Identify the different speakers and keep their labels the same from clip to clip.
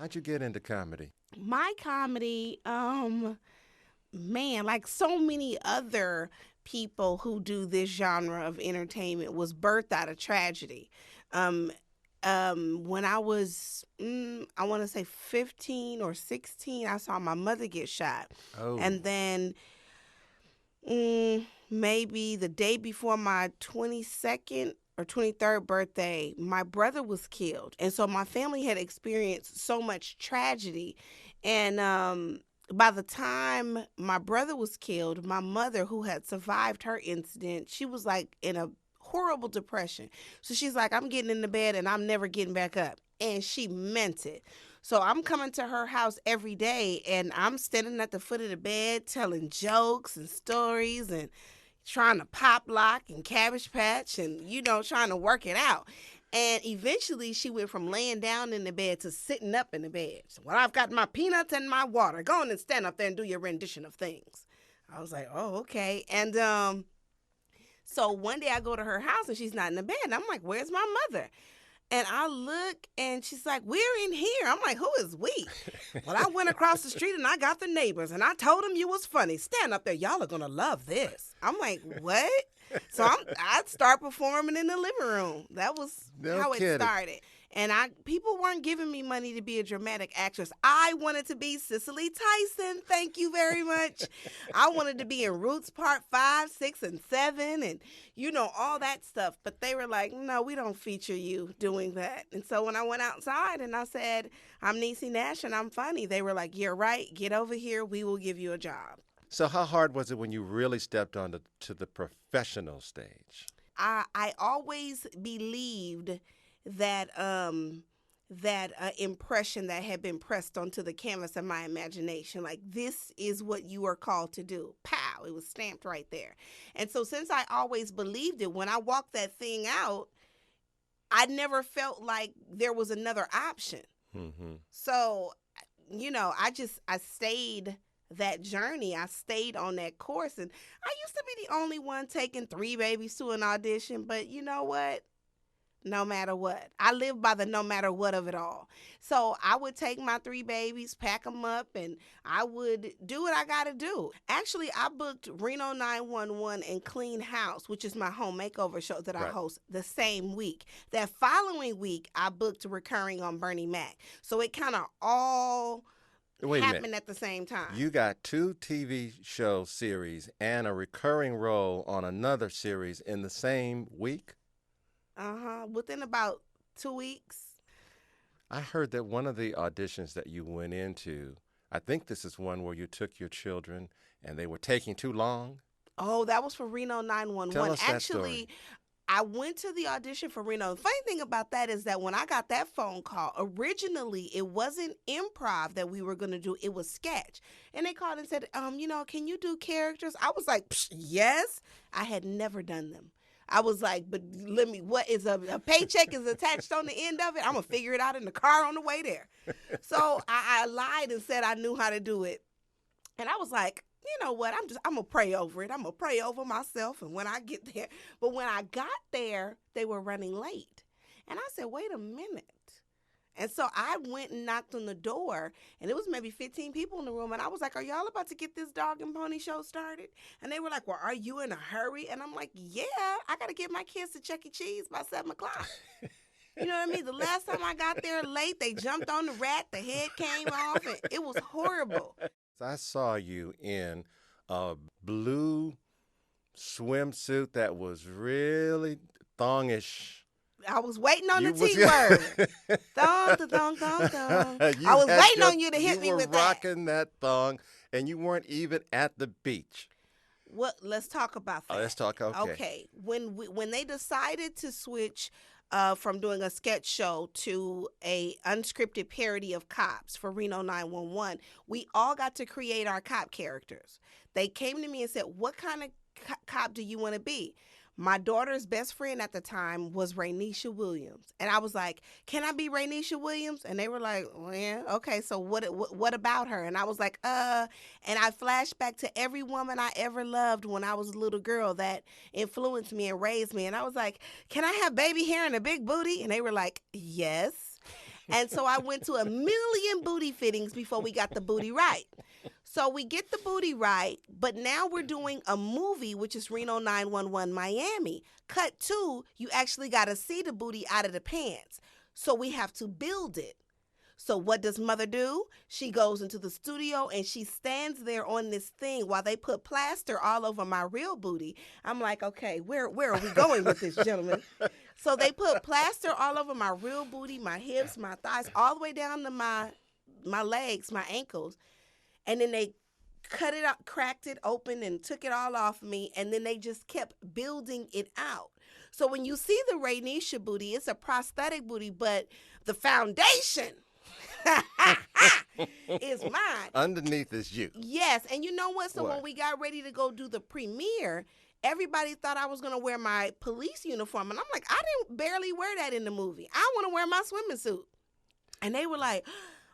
Speaker 1: How'd you get into comedy?
Speaker 2: My comedy, man, like so many other people who do this genre of entertainment, was birthed out of tragedy. Um, when I was, I want to say 15 or 16, I saw my mother get shot.
Speaker 1: Oh,
Speaker 2: And then maybe the day before my 22nd or 23rd birthday, my brother was killed. And so my family had experienced so much tragedy. And by the time my brother was killed, my mother, who had survived her incident, she was like in a horrible depression. So she's like, I'm getting into bed and I'm never getting back up. And she meant it. So I'm coming to her house every day and I'm standing at the foot of the bed telling jokes and stories and trying to pop lock and cabbage patch and, trying to work it out. And eventually she went from laying down in the bed to sitting up in the bed. So, well, I've got my peanuts and my water. Go on and stand up there and do your rendition of things. I was like, oh, okay. And so one day I go to her house and she's not in the bed. And I'm like, where's my mother? And I look and she's like, we're in here. I'm like, who is we? Well, I went across the street and I got the neighbors and I told them you was funny. Stand up there. Y'all are going to love this. I'm like, what? So I'd start performing in the living room. That was
Speaker 1: no
Speaker 2: how
Speaker 1: kidding.
Speaker 2: it started. And people weren't giving me money to be a dramatic actress. I wanted to be Cicely Tyson. Thank you very much. I wanted to be in Roots Part 5, 6, and 7 and, all that stuff. But they were like, no, we don't feature you doing that. And so when I went outside and I said, I'm Niecy Nash and I'm funny, they were like, you're right. Get over here. We will give you a job.
Speaker 1: So how hard was it when you really stepped on to the professional stage?
Speaker 2: I always believed that impression that had been pressed onto the canvas of my imagination, like this is what you are called to do. Pow! It was stamped right there. And so since I always believed it, when I walked that thing out, I never felt like there was another option.
Speaker 1: Mm-hmm.
Speaker 2: So, I stayed that journey. I stayed on that course, and I used to be the only one taking 3 babies to an audition, but you know what? No matter what. I live by the no matter what of it all. So I would take my 3 babies, pack them up, and I would do what I got to do. Actually, I booked Reno 911 and Clean House, which is my home makeover show that I
Speaker 1: Right.
Speaker 2: host, the same week. That following week, I booked Recurring on Bernie Mac. So it kind of all
Speaker 1: Wait a minute.
Speaker 2: happened at the same time.
Speaker 1: You got 2 TV show series and a recurring role on another series in the same week?
Speaker 2: Within about 2 weeks.
Speaker 1: I heard that one of the auditions that you went into, I think this is one where you took your children and they were taking too long.
Speaker 2: Oh, that was for Reno 911.
Speaker 1: Tell us that
Speaker 2: Actually,
Speaker 1: story.
Speaker 2: I went to the audition for Reno. The funny thing about that is that when I got that phone call, originally it wasn't improv that we were going to do. It was sketch. And they called and said, can you do characters? I was like, yes. I had never done them. I was like, but what is a paycheck is attached on the end of it? I'm going to figure it out in the car on the way there. So I lied and said I knew how to do it. And I was like, you know what? I'm going to pray over it. I'm going to pray over myself. And when I get there, but when I got there, they were running late. And I said, wait a minute. And so I went and knocked on the door, and it was maybe 15 people in the room. And I was like, are y'all about to get this dog and pony show started? And they were like, well, are you in a hurry? And I'm like, yeah, I got to get my kids to Chuck E. Cheese by 7 o'clock. You know what I mean? The last time I got there late, they jumped on the rat, the head came off, and it was horrible.
Speaker 1: I saw you in a blue swimsuit that was really thongish.
Speaker 2: I was waiting on the
Speaker 1: You was-
Speaker 2: T word. Thong, thong, thong, thong. I was waiting on you to hit me with
Speaker 1: You were rocking that thong, and you weren't even at the beach.
Speaker 2: Well, let's talk about that.
Speaker 1: Let's talk. Okay.
Speaker 2: Okay. When they decided to switch from doing a sketch show to a unscripted parody of cops for Reno 911, we all got to create our cop characters. They came to me and said, what kind of cop do you want to be? My daughter's best friend at the time was Raynisha Williams. And I was like, can I be Raynisha Williams? And they were like, well, yeah, okay, so what about her? And I was like, and I flashed back to every woman I ever loved when I was a little girl that influenced me and raised me. And I was like, can I have baby hair and a big booty? And they were like, yes. And so I went to a million booty fittings before we got the booty right. So we get the booty right, but now we're doing a movie, which is Reno 911 Miami. Cut two, you actually got to see the booty out of the pants. So we have to build it. So what does mother do? She goes into the studio and she stands there on this thing while they put plaster all over my real booty. I'm like, okay, where are we going with this, gentlemen? So they put plaster all over my real booty, my hips, my thighs, all the way down to my legs, my ankles. And then they cut it out, cracked it open and took it all off me. And then they just kept building it out. So when you see the Raynisha booty, it's a prosthetic booty, but the foundation is mine.
Speaker 1: Underneath is you.
Speaker 2: Yes. And you know what? So
Speaker 1: What?
Speaker 2: when we got ready to go do the premiere, everybody thought I was going to wear my police uniform. And I'm like, I didn't barely wear that in the movie. I want to wear my swimming suit. And they were like,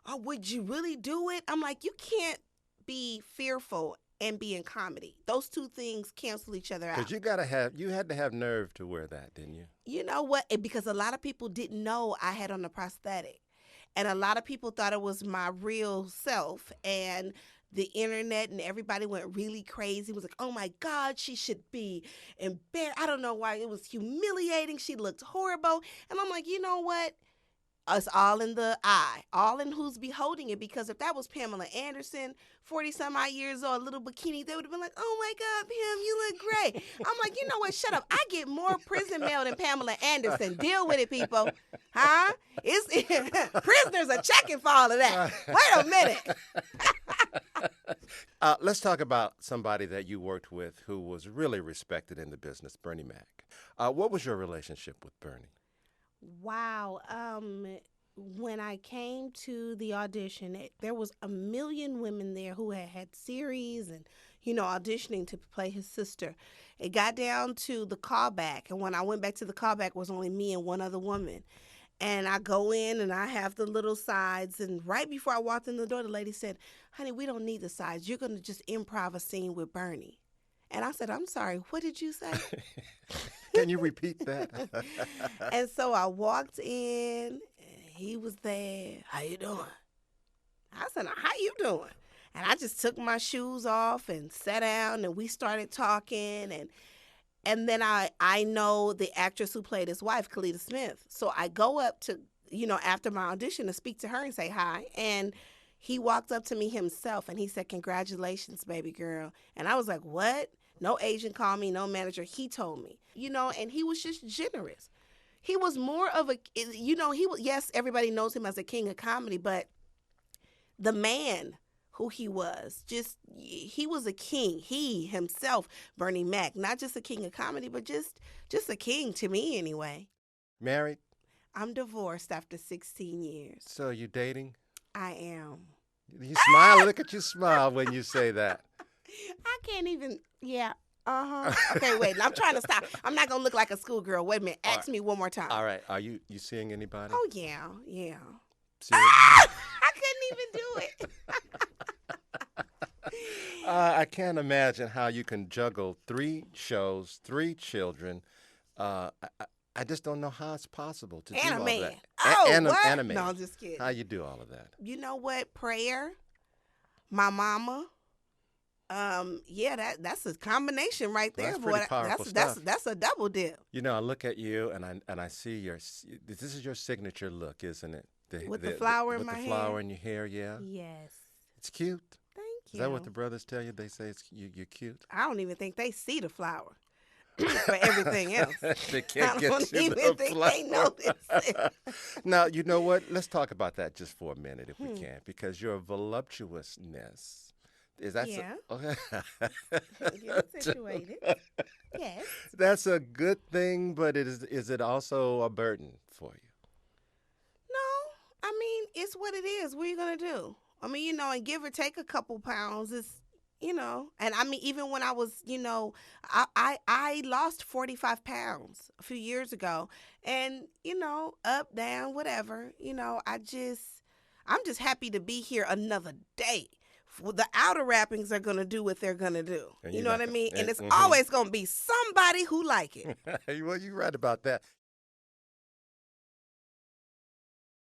Speaker 2: oh, would you really do it? I'm like, you can't be fearful and be in comedy. Those two things cancel each other out.
Speaker 1: Because you had to have nerve to wear that, didn't you?
Speaker 2: You know what? Because a lot of people didn't know I had on a prosthetic. And a lot of people thought it was my real self. And the internet and everybody went really crazy. It was like, oh my God, she should be embarrassed. I don't know why. It was humiliating. She looked horrible. And I'm like, you know what? It's all in the eye, all in who's beholding it. Because if that was Pamela Anderson, 40-some-odd years old, little bikini, they would have been like, oh my God, Pam, you look great. I'm like, you know what? Shut up. I get more prison mail than Pamela Anderson. Deal with it, people. Huh? Prisoners are checking for all of that. Wait a minute.
Speaker 1: Let's talk about somebody that you worked with who was really respected in the business, Bernie Mac. What was your relationship with Bernie?
Speaker 2: Wow. When I came to the audition, there was a million women there who had series and, auditioning to play his sister. It got down to the callback, and when I went back to the callback, it was only me and one other woman. And I go in, and I have the little sides, and right before I walked in the door, the lady said, honey, we don't need the sides. You're going to just improv a scene with Bernie. And I said, I'm sorry, what did you say?
Speaker 1: Can you repeat that?
Speaker 2: And so I walked in, and he was there. How you doing? I said, how you doing? And I just took my shoes off and sat down, and we started talking. And then I know the actress who played his wife, Kalita Smith. So I go up to, after my audition to speak to her and say hi. And he walked up to me himself, and he said, congratulations, baby girl. And I was like, what? No agent called me, no manager. He told me, and he was just generous. He was more of a, yes, everybody knows him as a king of comedy, but the man who he was, he was a king. He himself, Bernie Mac, not just a king of comedy, but just a king to me anyway.
Speaker 1: Married?
Speaker 2: I'm divorced after 16 years.
Speaker 1: So you dating?
Speaker 2: I am.
Speaker 1: You smile. Look at you smile when you say that.
Speaker 2: I can't even, yeah. Okay, wait. I'm trying to stop. I'm not going to look like a schoolgirl. Wait a minute. Ask me one more time.
Speaker 1: All right. Are you seeing anybody?
Speaker 2: Oh, yeah.
Speaker 1: I
Speaker 2: couldn't even do it.
Speaker 1: I can't imagine how you can juggle 3 shows, 3 children. I just don't know how it's possible to do all that.
Speaker 2: What?
Speaker 1: And a man.
Speaker 2: No, I'm just kidding.
Speaker 1: How you do all of that?
Speaker 2: You know what? Prayer, my mama. That's a combination right there.
Speaker 1: That's pretty powerful stuff.
Speaker 2: That's a double dip.
Speaker 1: I look at you and I see this is your signature look, isn't it?
Speaker 2: With the flower in my hair.
Speaker 1: With the flower in your hair, yeah.
Speaker 2: Yes.
Speaker 1: It's cute.
Speaker 2: Thank you.
Speaker 1: Is that what the brothers tell you? They say you're cute.
Speaker 2: I don't even think they see the flower. For everything else.
Speaker 1: They can't get to the flower.
Speaker 2: They notice it.
Speaker 1: Now, you know what? Let's talk about that just for a minute if we can, because your voluptuousness, is that
Speaker 2: yeah.
Speaker 1: Okay.
Speaker 2: Get situated. Yes.
Speaker 1: That's a good thing, but is it also a burden for you?
Speaker 2: No, I mean, it's what it is. What are you going to do? I mean, and give or take a couple pounds, it's, and I mean, even when I was, I lost 45 pounds a few years ago, and, up, down, whatever, I'm just happy to be here another day. The outer wrappings are going to do what they're going to do. You know what I mean? And it's always going to be somebody who like it.
Speaker 1: Well, you're right about that.